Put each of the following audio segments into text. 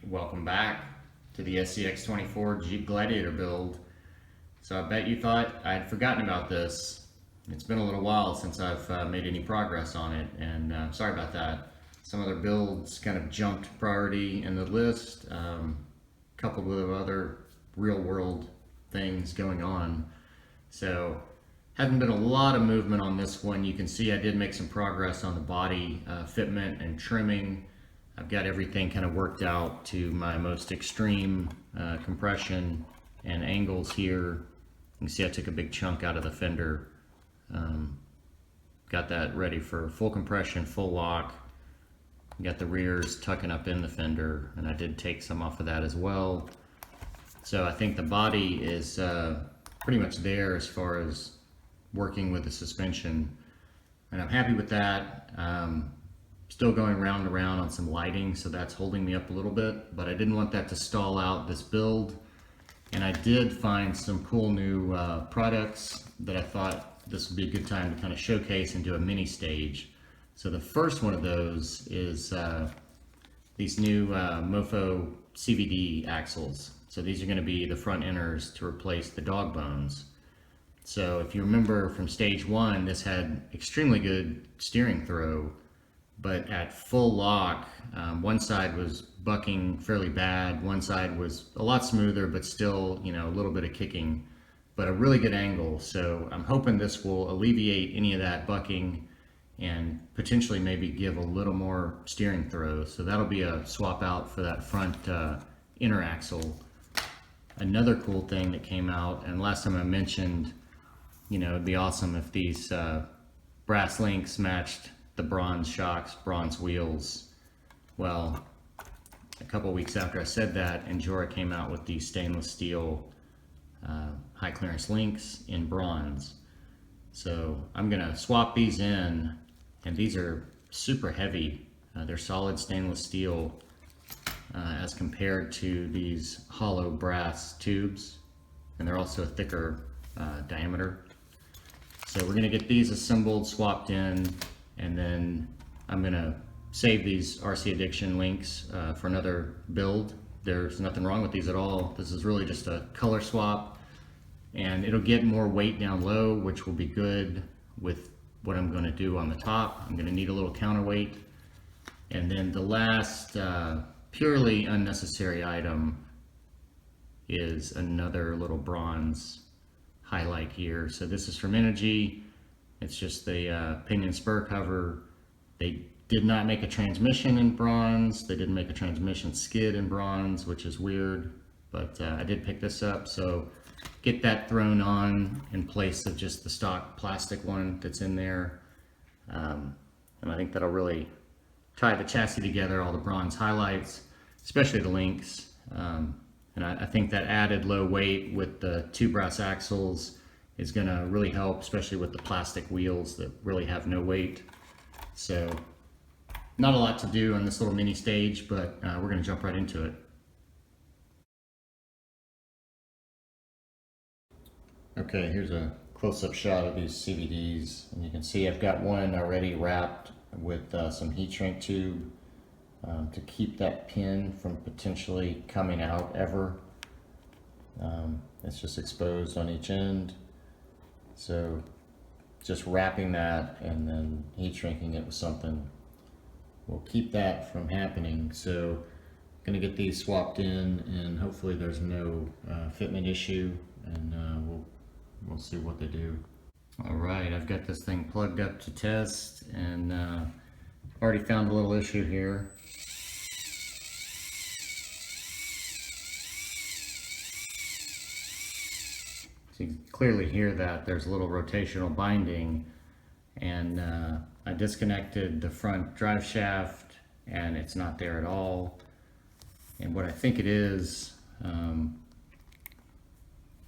welcome back to the SCX24 Jeep Gladiator build. So I bet you thought I'd forgotten about this. It's been a little while since I've made any progress on it, and sorry about that. Some other builds kind of jumped priority in the list, coupled with other real world things going on. So hasn't been a lot of movement on this one. You can see I did make some progress on the body fitment and trimming. I've got everything kind of worked out to my most extreme compression and angles here. You can see I took a big chunk out of the fender. Got that ready for full compression, full lock. Got the rears tucking up in the fender, and I did take some off of that as well. So I think the body is pretty much there as far as working with the suspension, and I'm happy with that. Still going round and round on some lighting, so that's holding me up a little bit, but I didn't want that to stall out this build. And I did find some cool new products that I thought this would be a good time to kind of showcase and do a mini stage. So the first one of those is these new MOFO CVD axles. So these are going to be the front inners to replace the dog bones. So if you remember from stage one, this had extremely good steering throw, but at full lock, one side was bucking fairly bad, one side was a lot smoother, but still, you know, a little bit of kicking, but a really good angle. So I'm hoping this will alleviate any of that bucking and potentially maybe give a little more steering throw. So that'll be a swap out for that front inner axle. Another cool thing that came out, and last time I mentioned, you know, it'd be awesome if these brass links matched the bronze shocks, bronze wheels. Well, a couple weeks after I said that, INJORA came out with these stainless steel high clearance links in bronze. So I'm gonna swap these in, and these are super heavy. They're solid stainless steel as compared to these hollow brass tubes, and they're also a thicker diameter. So we're gonna get these assembled, swapped in, and then I'm gonna save these RC Addiction links for another build. There's nothing wrong with these at all. This is really just a color swap, and it'll get more weight down low, which will be good with what I'm gonna do on the top. I'm gonna need a little counterweight. And then the last purely unnecessary item is another little bronze highlight here. So this is from INTEGY. It's just the pinion spur cover. They did not make a transmission in bronze. They didn't make a transmission skid in bronze, which is weird, but I did pick this up. So get that thrown on in place of just the stock plastic one that's in there. And I think that'll really tie the chassis together, all the bronze highlights, especially the links. And I think that added low weight with the two brass axles is gonna really help, especially with the plastic wheels that really have no weight. So not a lot to do on this little mini stage, but we're gonna jump right into it. Okay, here's a close-up shot of these CVDs, and you can see I've got one already wrapped with some heat shrink tube to keep that pin from potentially coming out ever. It's just exposed on each end. So just wrapping that and then heat shrinking it with something will keep that from happening. So I'm gonna get these swapped in, and hopefully there's no fitment issue, and we'll see what they do. All right, I've got this thing plugged up to test, and already found a little issue here. So you can clearly hear that there's a little rotational binding, and I disconnected the front drive shaft and it's not there at all. And what I think it is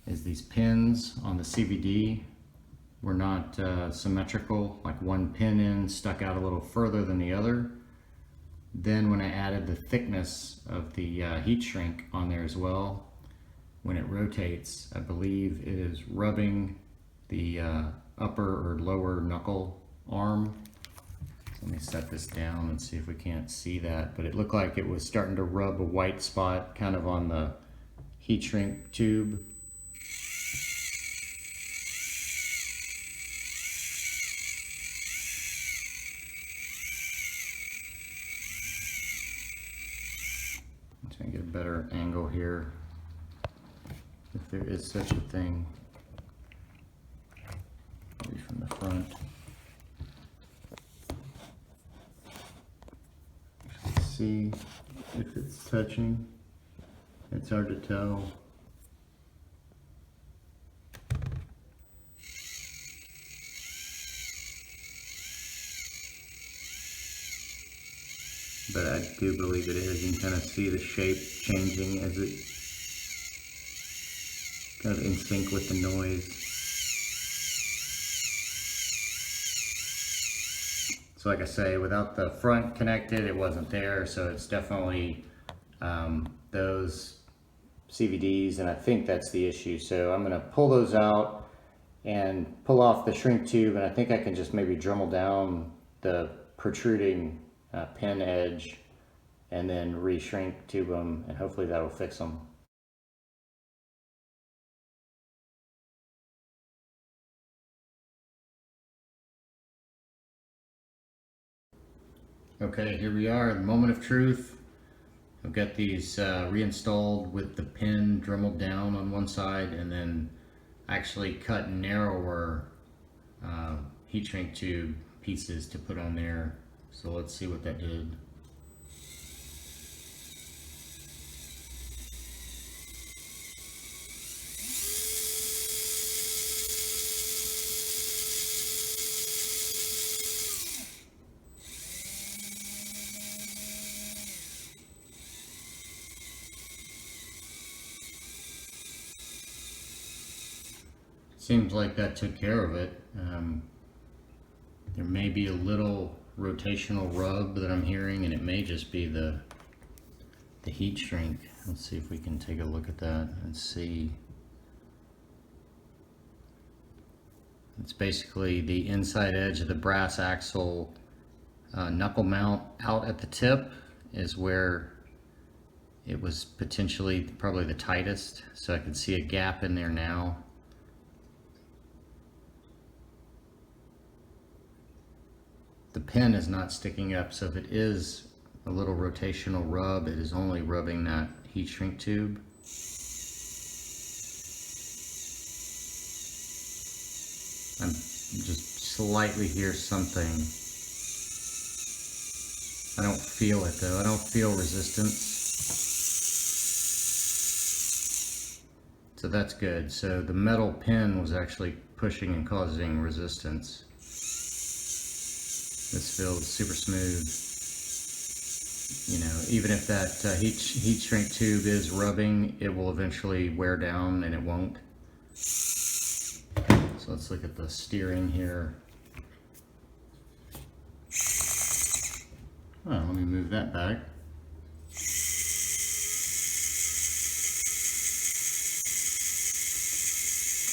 these pins on the CVD were not symmetrical, like one pin in stuck out a little further than the other. Then when I added the thickness of the heat shrink on there as well, when it rotates, I believe it is rubbing the upper or lower knuckle arm. Let me set this down and see if we can't see that, but it looked like it was starting to rub a white spot kind of on the heat shrink tube. I'm trying to get a better angle here, if there is such a thing, maybe from the front. See if it's touching. It's hard to tell. But I do believe it is. You can kind of see the shape changing as it kind of in sync with the noise. So like I say, without the front connected, it wasn't there. So it's definitely those CVDs, and I think that's the issue. So I'm gonna pull those out and pull off the shrink tube, and I think I can just maybe Dremel down the protruding pin edge and then re-shrink tube them, and hopefully that'll fix them. Okay, here we are, the moment of truth. I've got these reinstalled with the pin Dremeled down on one side, and then actually cut narrower heat shrink tube pieces to put on there. So let's see what that did. Seems like that took care of it. There may be a little rotational rub that I'm hearing, and it may just be the heat shrink. Let's see if we can take a look at that and see. It's basically the inside edge of the brass axle knuckle mount out at the tip is where it was potentially probably the tightest. So I can see a gap in there now. The pin is not sticking up, so if it is a little rotational rub, it is only rubbing that heat shrink tube. I'm just slightly hear something. I don't feel it though. I don't feel resistance. So that's good. So the metal pin was actually pushing and causing resistance. This feels super smooth. You know, even if that heat shrink tube is rubbing, it will eventually wear down and it won't. So let's look at the steering here. Oh, let me move that back.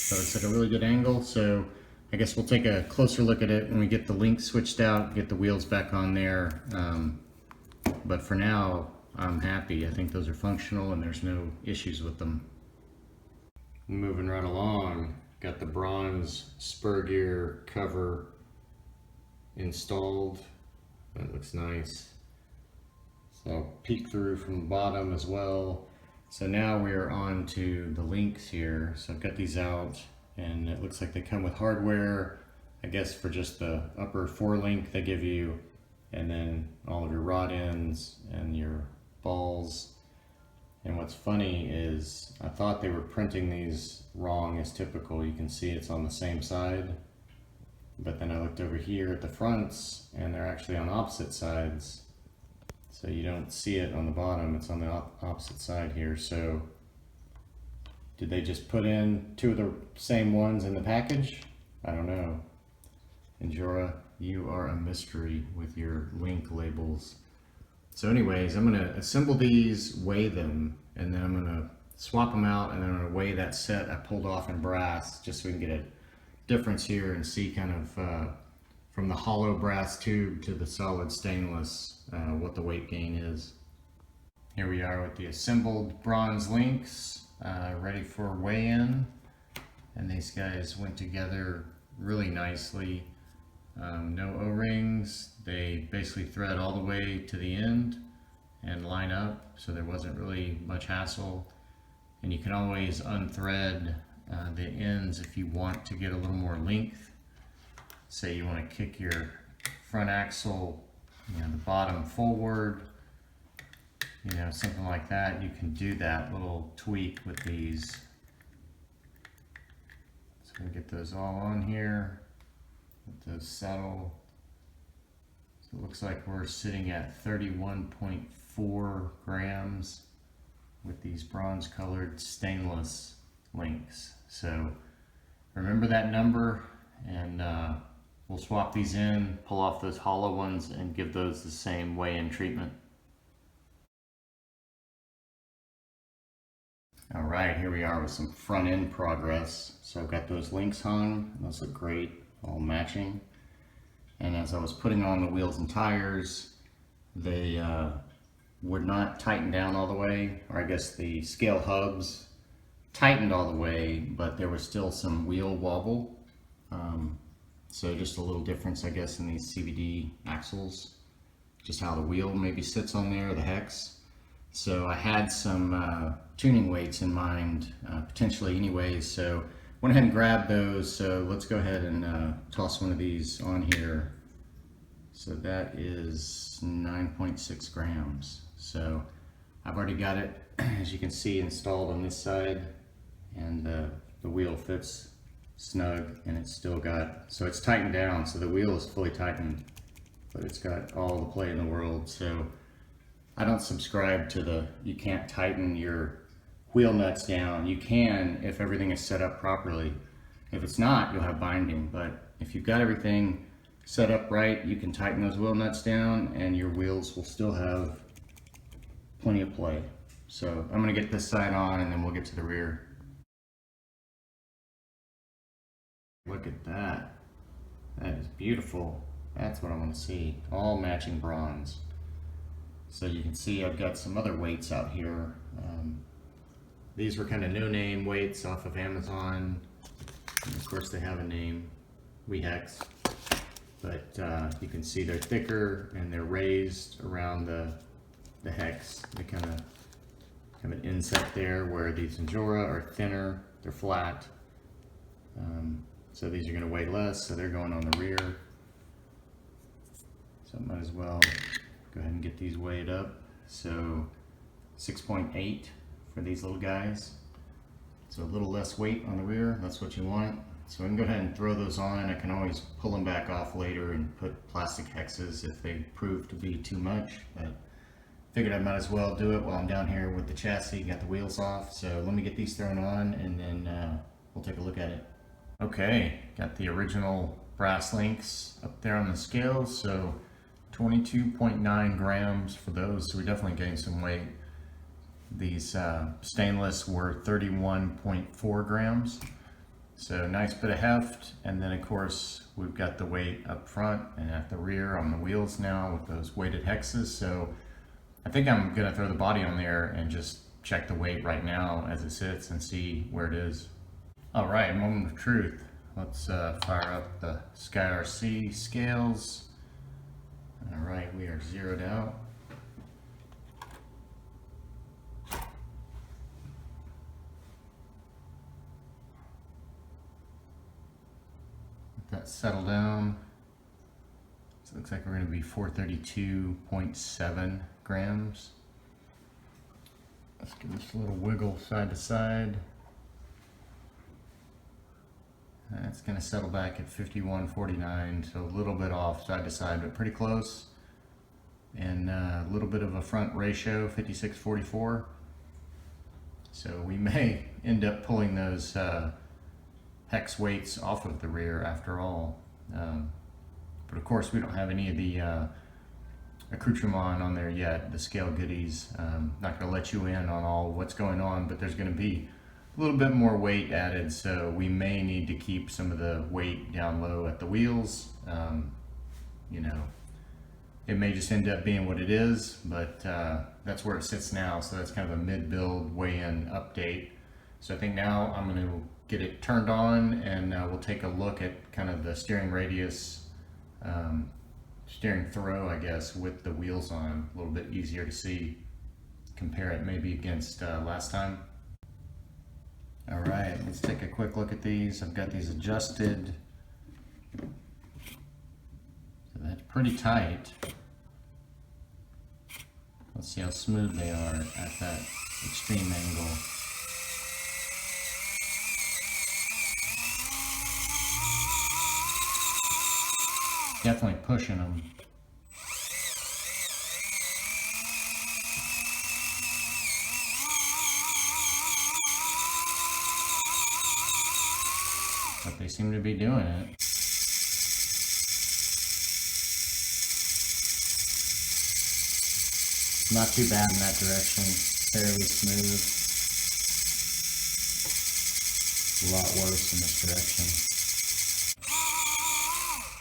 So it's like a really good angle. So I guess we'll take a closer look at it when we get the link switched out, get the wheels back on there. But for now, I'm happy. I think those are functional and there's no issues with them. Moving right along, got the bronze spur gear cover installed. That looks nice. So I'll peek through from the bottom as well. So now we are on to the links here. So I've got these out, and it looks like they come with hardware, I guess for just the upper 4-link they give you, and then all of your rod ends and your balls. And what's funny is I thought they were printing these wrong as typical. You can see it's on the same side, but then I looked over here at the fronts and they're actually on opposite sides. So you don't see it on the bottom, it's on the opposite side here. So did they just put in 2 of the same ones in the package? I don't know. INJORA, you are a mystery with your link labels. So anyways, I'm gonna assemble these, weigh them, and then I'm gonna swap them out, and then I'm gonna weigh that set I pulled off in brass, just so we can get a difference here and see kind of from the hollow brass tube to the solid stainless, what the weight gain is. Here we are with the assembled bronze links, ready for weigh-in. And these guys went together really nicely. No O-rings. They basically thread all the way to the end and line up, so there wasn't really much hassle. And you can always unthread the ends if you want to get a little more length. Say you want to kick your front axle, the bottom forward, something like that. You can do that little tweak with these. So we get those all on here. Let those settle. So it looks like we're sitting at 31.4 grams with these bronze colored stainless links. So remember that number, and we'll swap these in, pull off those hollow ones, and give those the same weigh-in treatment. All right, here we are with some front end progress. So I've got those links hung. Those look great, all matching. And as I was putting on the wheels and tires, they would not tighten down all the way, or I guess the scale hubs tightened all the way, but there was still some wheel wobble. So just a little difference, I guess, in these CVD axles, just how the wheel maybe sits on there, the hex. So I had some tuning weights in mind, potentially anyways, so went ahead and grabbed those. So let's go ahead and toss one of these on here. So that is 9.6 grams. So I've already got it, as you can see, installed on this side, and the wheel fits snug, and it's still got, so it's tightened down, so the wheel is fully tightened, but it's got all the play in the world. So I don't subscribe to the, you can't tighten your wheel nuts down. You can if everything is set up properly. If it's not, you'll have binding, but if you've got everything set up right, you can tighten those wheel nuts down and your wheels will still have plenty of play. So I'm gonna get this side on and then we'll get to the rear. Look at that. That is beautiful. That's what I want to see. All matching bronze. So you can see I've got some other weights out here. These were kind of no-name weights off of Amazon. And of course they have a name, WeHex. But you can see they're thicker and they're raised around the hex. They kind of have an inset there, where these INJORA are thinner, they're flat. So these are going to weigh less, so they're going on the rear. So I might as well go ahead and get these weighed up. So 6.8 for these little guys. So a little less weight on the rear, that's what you want. So I can go ahead and throw those on. I can always pull them back off later and put plastic hexes if they prove to be too much. But figured I might as well do it while I'm down here with the chassis, got the wheels off. So let me get these thrown on and then we'll take a look at it. Okay, got the original brass links up there on the scales, so 22.9 grams for those, so we definitely gained some weight. These stainless were 31.4 grams, so nice bit of heft. And then of course we've got the weight up front and at the rear on the wheels now with those weighted hexes. So I think I'm gonna throw the body on there and just check the weight right now as it sits and see where it is. All right, moment of truth. Let's fire up the SkyRC scales. All right, we are zeroed out. Let that settle down. So it looks like we're going to be 432.7 grams. Let's give this a little wiggle side to side. It's going to settle back at 51.49, so a little bit off side to side, but pretty close. And a little bit of a front ratio, 56.44. So we may end up pulling those hex weights off of the rear after all. But of course we don't have any of the accoutrement on there yet, the scale goodies. Not going to let you in on all what's going on, but there's going to be a little bit more weight added, so we may need to keep some of the weight down low at the wheels. you know, it may just end up being what it is, but that's where it sits now. So that's kind of a mid-build weigh-in update. So I think now I'm going to get it turned on, and we'll take a look at kind of the steering radius, steering throw, I guess, with the wheels on. A little bit easier to see, compare it maybe against last time. All right, let's take a quick look at these. I've got these adjusted. So that's pretty tight. Let's see how smooth they are at that extreme angle. Definitely pushing them. But they seem to be doing it. Not too bad in that direction, fairly smooth. A lot worse in this direction.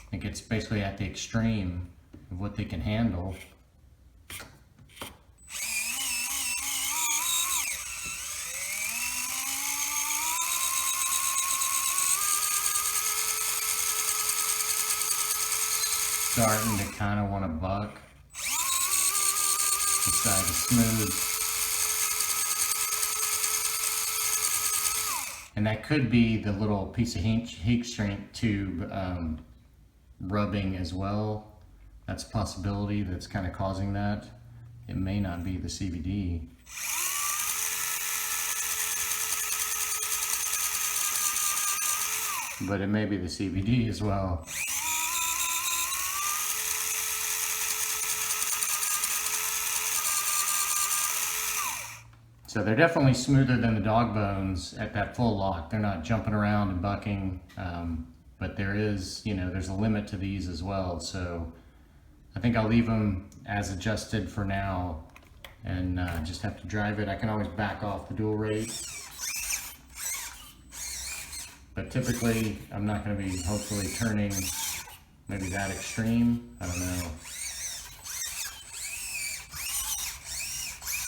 I think it's basically at the extreme of what they can handle. Starting to kind of want to buck. This side is smooth. And that could be the little piece of heat shrink tube rubbing as well. That's a possibility that's kind of causing that. It may not be the CVD. But it may be the CVD as well. So they're definitely smoother than the dog bones at that full lock. They're not jumping around and bucking, but there is, you know, there's a limit to these as well. So I think I'll leave them as adjusted for now, and just have to drive it. I can always back off the dual rate, but typically I'm not going to be hopefully turning maybe that extreme. I don't know.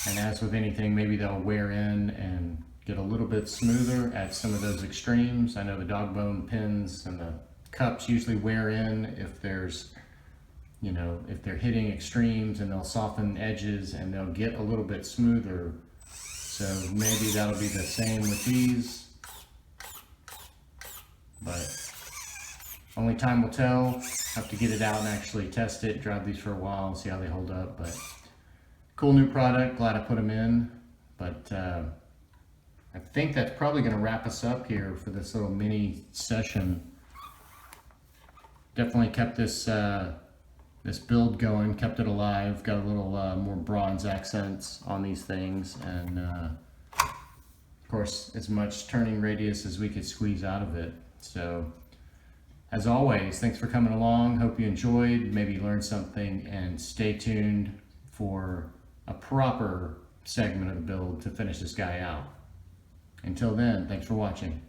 And as with anything, maybe they'll wear in and get a little bit smoother at some of those extremes. I know the dog bone pins and the cups usually wear in if there's, you know, if they're hitting extremes, and they'll soften edges and they'll get a little bit smoother. So maybe that'll be the same with these, but only time will tell. Have to get it out and actually test it, drive these for a while and see how they hold up. But cool new product, glad I put them in. But I think that's probably going to wrap us up here for this little mini session. Definitely kept this this build going, kept it alive, got a little more bronze accents on these things, and of course as much turning radius as we could squeeze out of it. So as always, thanks for coming along. Hope you enjoyed, maybe learned something, and stay tuned for a proper segment of the build to finish this guy out. Until then, thanks for watching.